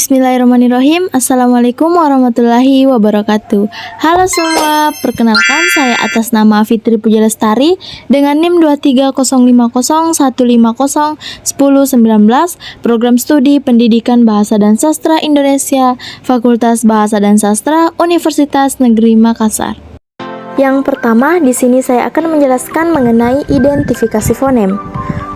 Bismillahirrahmanirrahim. Assalamualaikum warahmatullahi wabarakatuh. Halo semua, perkenalkan saya atas nama Fitri Pujalestari dengan NIM 230501501501019, Program Studi Pendidikan Bahasa dan Sastra Indonesia, Fakultas Bahasa dan Sastra, Universitas Negeri Makassar. Yang pertama, di sini saya akan menjelaskan mengenai identifikasi fonem.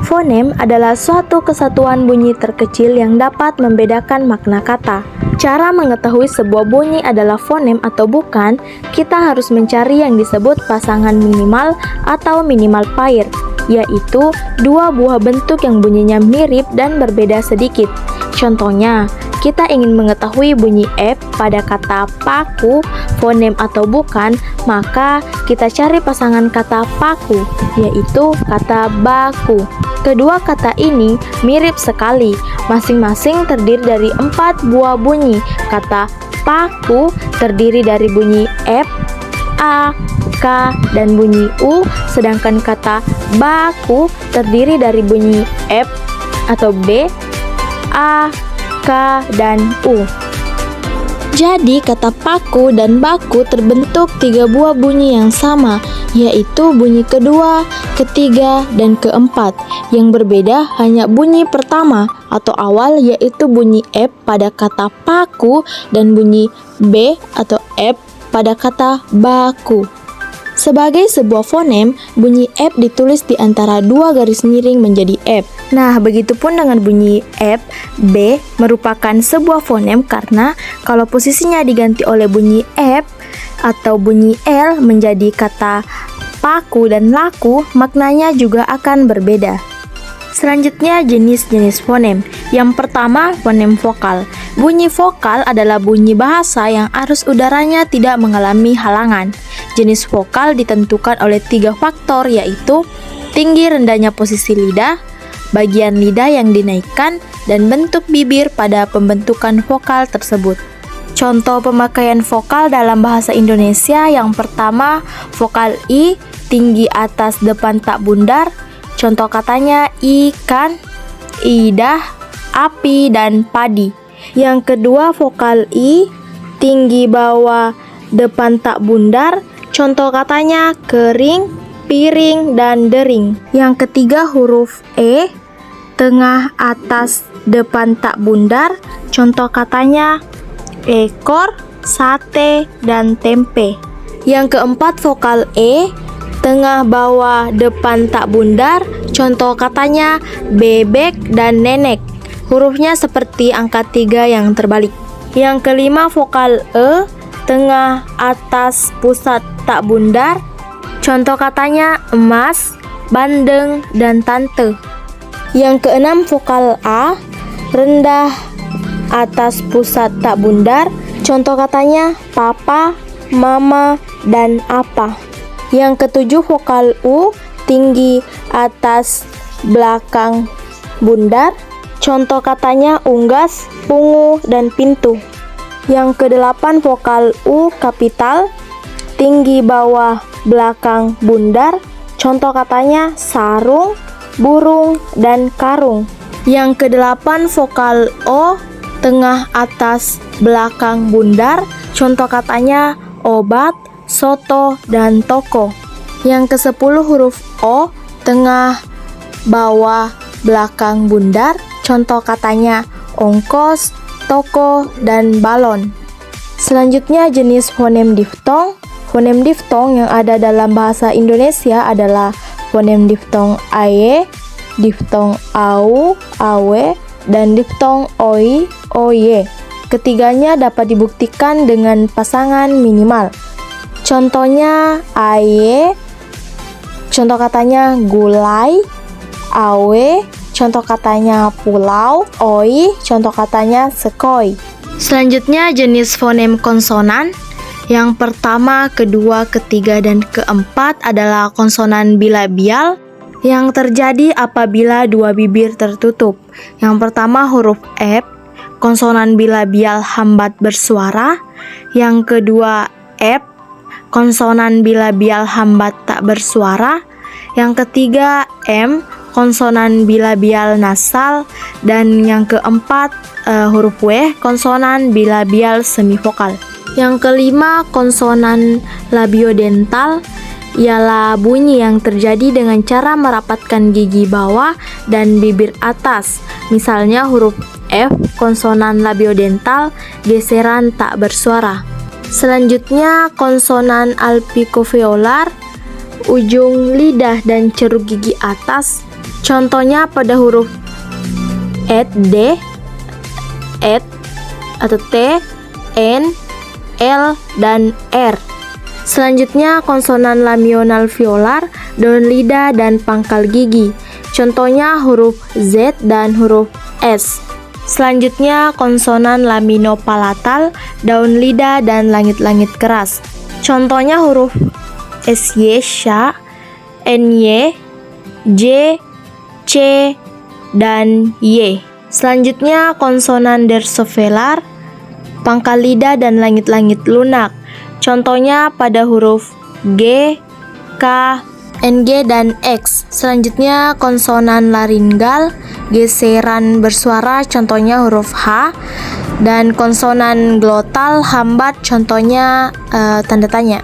Fonem adalah suatu kesatuan bunyi terkecil yang dapat membedakan makna kata. Cara mengetahui sebuah bunyi adalah fonem atau bukan, kita harus mencari yang disebut pasangan minimal atau minimal pair, yaitu dua buah bentuk yang bunyinya mirip dan berbeda sedikit. Contohnya, kita ingin mengetahui bunyi F pada kata paku, fonem atau bukan, maka kita cari pasangan kata paku, yaitu kata baku. Kedua kata ini mirip sekali, masing-masing terdiri dari 4 buah bunyi. Kata paku terdiri dari bunyi F, A, K, dan bunyi U, sedangkan kata baku terdiri dari bunyi F atau B, A, K, dan U. Jadi kata paku dan baku terbentuk 3 buah bunyi yang sama, yaitu bunyi kedua, ketiga, dan keempat. Yang berbeda hanya bunyi pertama atau awal, yaitu bunyi F pada kata paku dan bunyi B atau F pada kata baku. Sebagai sebuah fonem, bunyi F ditulis di antara 2 garis miring menjadi F. Nah, begitupun dengan bunyi F, B merupakan sebuah fonem karena kalau posisinya diganti oleh bunyi F atau bunyi L menjadi kata paku dan laku, maknanya juga akan berbeda. Selanjutnya jenis-jenis fonem. Yang pertama, fonem vokal. Bunyi vokal adalah bunyi bahasa yang arus udaranya tidak mengalami halangan. Jenis vokal ditentukan oleh 3 faktor, yaitu tinggi rendahnya posisi lidah, bagian lidah yang dinaikkan, dan bentuk bibir pada pembentukan vokal tersebut. Contoh pemakaian vokal dalam bahasa Indonesia yang pertama, vokal I, tinggi atas depan tak bundar. Contoh katanya ikan, idah, api, dan padi. Yang kedua, vokal I, tinggi bawah depan tak bundar. Contoh katanya kering, piring, dan dering. Yang ketiga, huruf E, tengah atas depan tak bundar. Contoh katanya ekor, sate, dan tempe. Yang keempat, vokal E, tengah bawah depan tak bundar. Contoh katanya bebek dan nenek. Hurufnya seperti angka 3 yang terbalik. Yang kelima, vokal E, tengah atas pusat tak bundar. Contoh katanya emas, bandeng, dan tante. Yang keenam, vokal A, rendah atas pusat tak bundar. Contoh katanya papa, mama, dan apa. Yang ketujuh, vokal U, tinggi atas belakang bundar. Contoh katanya unggas, ungu, dan pintu. Yang kedelapan, vokal U kapital, tinggi bawah belakang bundar. Contoh katanya sarung, burung, dan karung. Yang kedelapan, vokal O, tengah atas belakang bundar. Contoh katanya obat, soto, dan toko. Yang ke-10, huruf O, tengah bawah belakang bundar. Contoh katanya ongkos, toko, dan balon. Selanjutnya jenis fonem diftong. Fonem diftong yang ada dalam bahasa Indonesia adalah fonem diftong aye, diftong au, awe, dan diftong oi, oye. Ketiganya dapat dibuktikan dengan pasangan minimal. Contohnya aye, contoh katanya gulai, awe, contoh katanya pulau, oi, contoh katanya sekoi. Selanjutnya jenis fonem konsonan. Yang pertama, kedua, ketiga, dan keempat adalah konsonan bilabial yang terjadi apabila 2 bibir tertutup. Yang pertama, huruf F, konsonan bilabial hambat bersuara. Yang kedua, F, konsonan bilabial hambat tak bersuara. Yang ketiga, M, konsonan bilabial nasal. Dan yang keempat, huruf W, konsonan bilabial semivokal. Yang kelima, konsonan labiodental, ialah bunyi yang terjadi dengan cara merapatkan gigi bawah dan bibir atas. Misalnya huruf F, konsonan labiodental, geseran tak bersuara. Selanjutnya, konsonan alveolar, ujung lidah dan ceruk gigi atas. Contohnya pada huruf D, atau T, N, L, dan R. Selanjutnya, konsonan lamionalveolar, daun lidah dan pangkal gigi. Contohnya huruf Z dan huruf S. Selanjutnya, konsonan laminopalatal, daun lidah dan langit-langit keras. Contohnya huruf SY, SY, NY, J, C, dan Y. Selanjutnya, konsonan dorsovelar, pangkal lidah dan langit-langit lunak. Contohnya pada huruf G, K, NG, dan X. Selanjutnya, konsonan laringal, geseran bersuara, contohnya huruf H. Dan konsonan glotal, hambat, contohnya tanda tanya.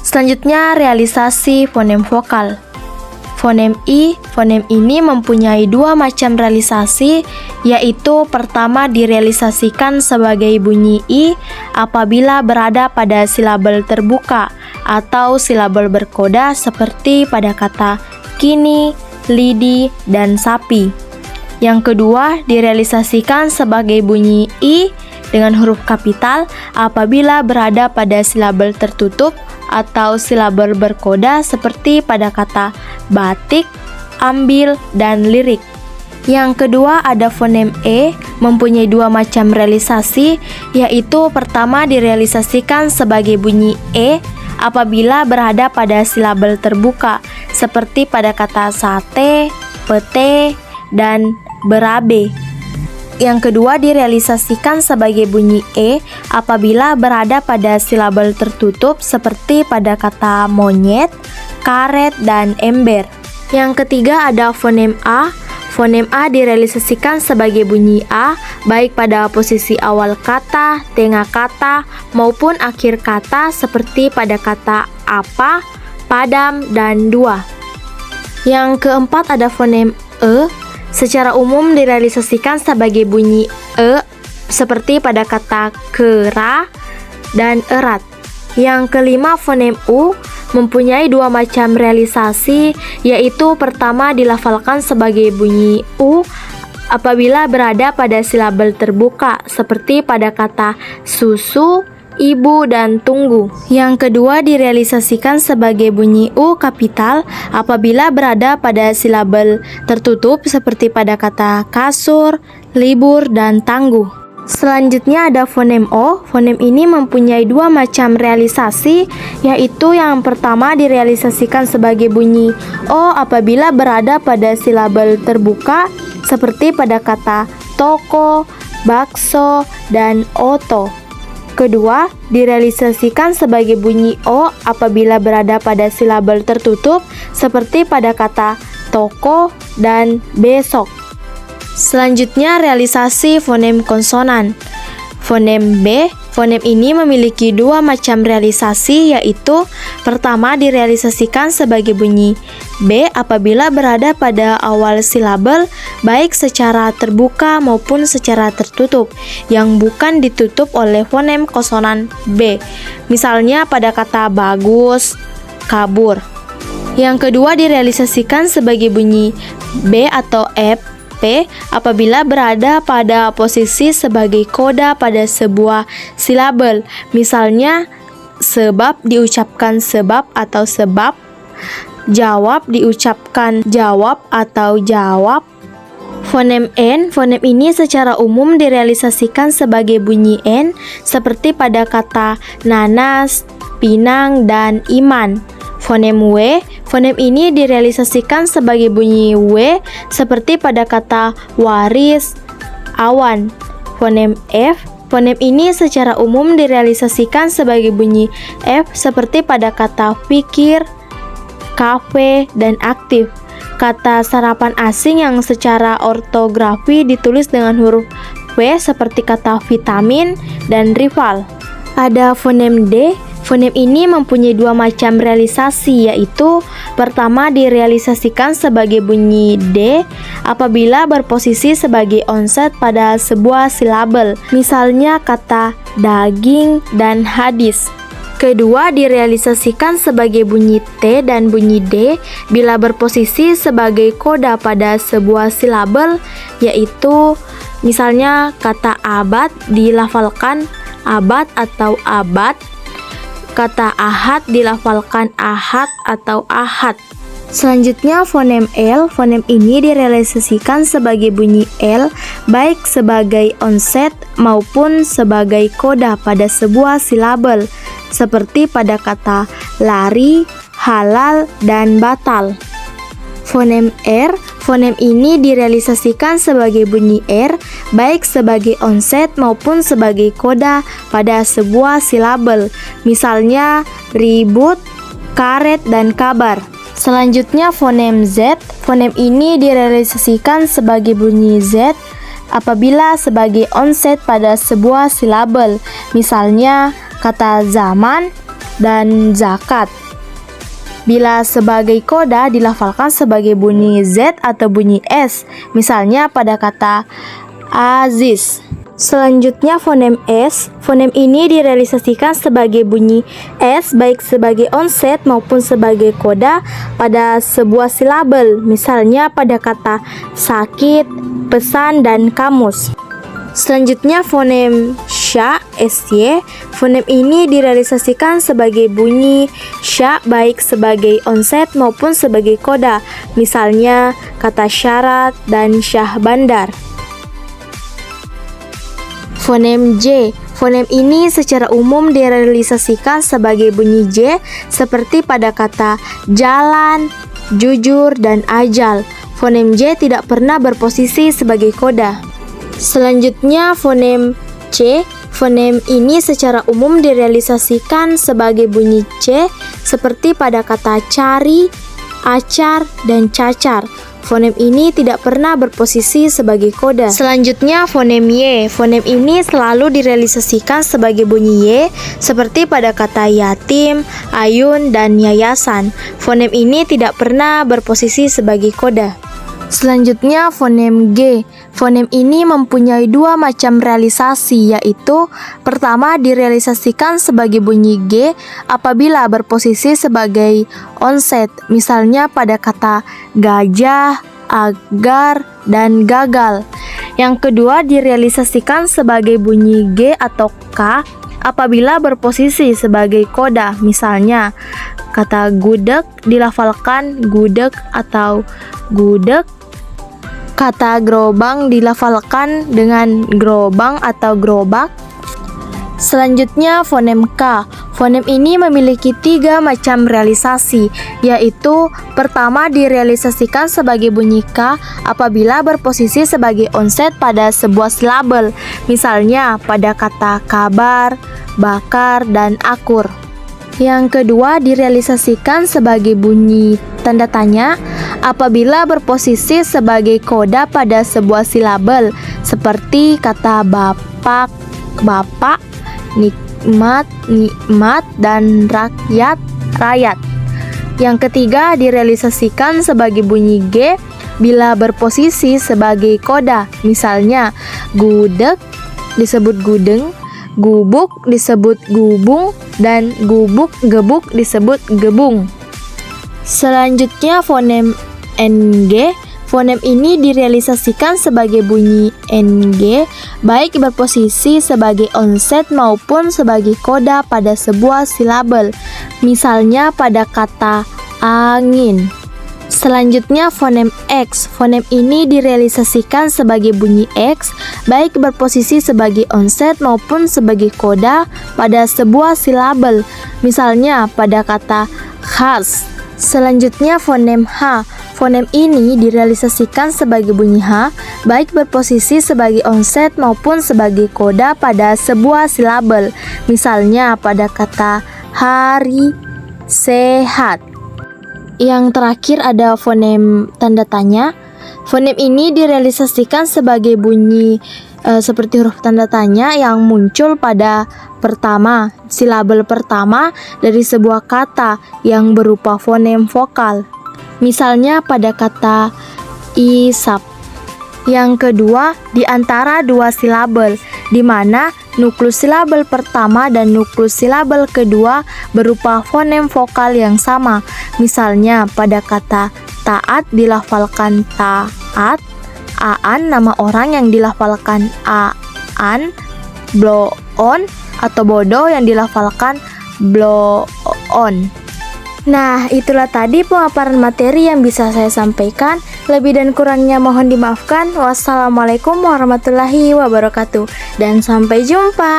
Selanjutnya, realisasi fonem vokal. Fonem I, fonem ini mempunyai dua macam realisasi, yaitu pertama direalisasikan sebagai bunyi I apabila berada pada silabel terbuka atau silabel berkoda seperti pada kata kini, lidi, dan sapi. Yang kedua direalisasikan sebagai bunyi I dengan huruf kapital apabila berada pada silabel tertutup atau silabel berkoda seperti pada kata batik, ambil, dan lirik. Yang kedua ada fonem E, mempunyai dua macam realisasi, yaitu pertama direalisasikan sebagai bunyi E apabila berada pada silabel terbuka seperti pada kata sate, pete, dan berabe. Yang kedua direalisasikan sebagai bunyi E apabila berada pada silabel tertutup seperti pada kata monyet, karet, dan ember. Yang ketiga ada fonem A. Fonem A direalisasikan sebagai bunyi A baik pada posisi awal kata, tengah kata, maupun akhir kata seperti pada kata apa, padam, dan dua. Yang keempat ada fonem E. Secara umum direalisasikan sebagai bunyi E seperti pada kata kera dan erat. Yang kelima fonem U mempunyai dua macam realisasi, yaitu pertama dilafalkan sebagai bunyi U apabila berada pada silabel terbuka seperti pada kata susu, ibu, dan tunggu. Yang kedua direalisasikan sebagai bunyi U kapital apabila berada pada silabel tertutup seperti pada kata kasur, libur, dan tangguh. Selanjutnya ada fonem O. Fonem ini mempunyai dua macam realisasi, yaitu yang pertama direalisasikan sebagai bunyi O apabila berada pada silabel terbuka seperti pada kata toko, bakso, dan oto. Kedua, direalisasikan sebagai bunyi O apabila berada pada silabel tertutup seperti pada kata toko dan besok. Selanjutnya realisasi fonem konsonan. Fonem B, fonem ini memiliki dua macam realisasi, yaitu pertama direalisasikan sebagai bunyi B apabila berada pada awal silabel baik secara terbuka maupun secara tertutup yang bukan ditutup oleh fonem konsonan B. Misalnya pada kata bagus, kabur. Yang kedua direalisasikan sebagai bunyi B atau F apabila berada pada posisi sebagai koda pada sebuah silabel. Misalnya sebab diucapkan sebab atau sebab, jawab diucapkan jawab atau jawab. Fonem N, fonem ini secara umum direalisasikan sebagai bunyi N seperti pada kata nanas, pinang, dan iman. Fonem W, fonem ini direalisasikan sebagai bunyi W seperti pada kata waris, awan. Fonem F, fonem ini secara umum direalisasikan sebagai bunyi F seperti pada kata pikir, kafe, dan aktif. kata sarapan asing yang secara ortografi ditulis dengan huruf W seperti kata vitamin dan rival. Ada fonem D. Fonem ini mempunyai dua macam realisasi, yaitu pertama direalisasikan sebagai bunyi D apabila berposisi sebagai onset pada sebuah silabel, misalnya kata daging dan hadis. Kedua direalisasikan sebagai bunyi T dan bunyi D bila berposisi sebagai koda pada sebuah silabel, yaitu misalnya kata abad dilafalkan abad atau abad, kata ahad dilafalkan ahad atau ahad. Selanjutnya fonem L. Fonem ini direalisasikan sebagai bunyi L baik sebagai onset maupun sebagai koda pada sebuah silabel, seperti pada kata lari, halal, dan batal. Fonem R. Fonem ini direalisasikan sebagai bunyi R baik sebagai onset maupun sebagai koda pada sebuah silabel, misalnya ribut, karet, dan kabar. Selanjutnya fonem Z. Fonem ini direalisasikan sebagai bunyi Z apabila sebagai onset pada sebuah silabel, misalnya kata zaman dan zakat. Bila sebagai koda dilafalkan sebagai bunyi Z atau bunyi S, misalnya pada kata aziz. Selanjutnya fonem S. Fonem ini direalisasikan sebagai bunyi S baik sebagai onset maupun sebagai koda pada sebuah silabel, misalnya pada kata sakit, pesan, dan kamus. Selanjutnya fonem sya, SY. Fonem ini direalisasikan sebagai bunyi sya baik sebagai onset maupun sebagai koda, misalnya kata syarat dan syah bandar. Fonem J. Fonem ini secara umum direalisasikan sebagai bunyi J seperti pada kata jalan, jujur, dan ajal. Fonem J tidak pernah berposisi sebagai koda. Selanjutnya fonem C. Fonem ini secara umum direalisasikan sebagai bunyi C seperti pada kata cari, acar, dan cacar. Fonem ini tidak pernah berposisi sebagai koda. Selanjutnya fonem Y. Fonem ini selalu direalisasikan sebagai bunyi Y seperti pada kata yatim, ayun, dan yayasan. Fonem ini tidak pernah berposisi sebagai koda. Selanjutnya fonem G. Fonem ini mempunyai dua macam realisasi, yaitu pertama direalisasikan sebagai bunyi G apabila berposisi sebagai onset, misalnya pada kata gajah, agar, dan gagal. Yang kedua direalisasikan sebagai bunyi G atau K apabila berposisi sebagai koda, misalnya kata gudeg dilafalkan gudeg atau gudeg, kata gerobak dilafalkan dengan gerobang atau gerobak. Selanjutnya fonem K. Fonem ini memiliki tiga macam realisasi, yaitu pertama direalisasikan sebagai bunyi K apabila berposisi sebagai onset pada sebuah silabel, misalnya pada kata kabar, bakar, dan akur. Yang kedua direalisasikan sebagai bunyi tanda tanya apabila berposisi sebagai koda pada sebuah silabel, seperti kata bapak, bapak, nikmat, nikmat, dan rakyat, rakyat. Yang ketiga direalisasikan sebagai bunyi G bila berposisi sebagai koda, misalnya gudeg disebut gudeng, gubuk disebut gubung, dan gubuk gebuk disebut gebung. Selanjutnya fonem NG. Fonem ini direalisasikan sebagai bunyi NG baik berposisi sebagai onset maupun sebagai koda pada sebuah silabel, misalnya pada kata angin. Selanjutnya fonem X. Fonem ini direalisasikan sebagai bunyi X baik berposisi sebagai onset maupun sebagai koda pada sebuah silabel, misalnya pada kata khas. Selanjutnya fonem H. Fonem ini direalisasikan sebagai bunyi H baik berposisi sebagai onset maupun sebagai koda pada sebuah silabel, misalnya pada kata hari, sehat. Yang terakhir ada fonem tanda tanya. Fonem ini direalisasikan sebagai bunyi seperti huruf tanda tanya yang muncul pada silabel pertama dari sebuah kata yang berupa fonem vokal. Misalnya pada kata isap. Yang kedua, di antara dua silabel, di mana nuklus silabel pertama dan nuklus silabel kedua berupa fonem vokal yang sama. Misalnya pada kata taat dilafalkan taat, aan nama orang yang dilafalkan aan, bloon atau bodoh yang dilafalkan bloon. Nah, itulah tadi pemaparan materi yang bisa saya sampaikan. Lebih dan kurangnya mohon dimaafkan. Wassalamualaikum warahmatullahi wabarakatuh. Dan sampai jumpa.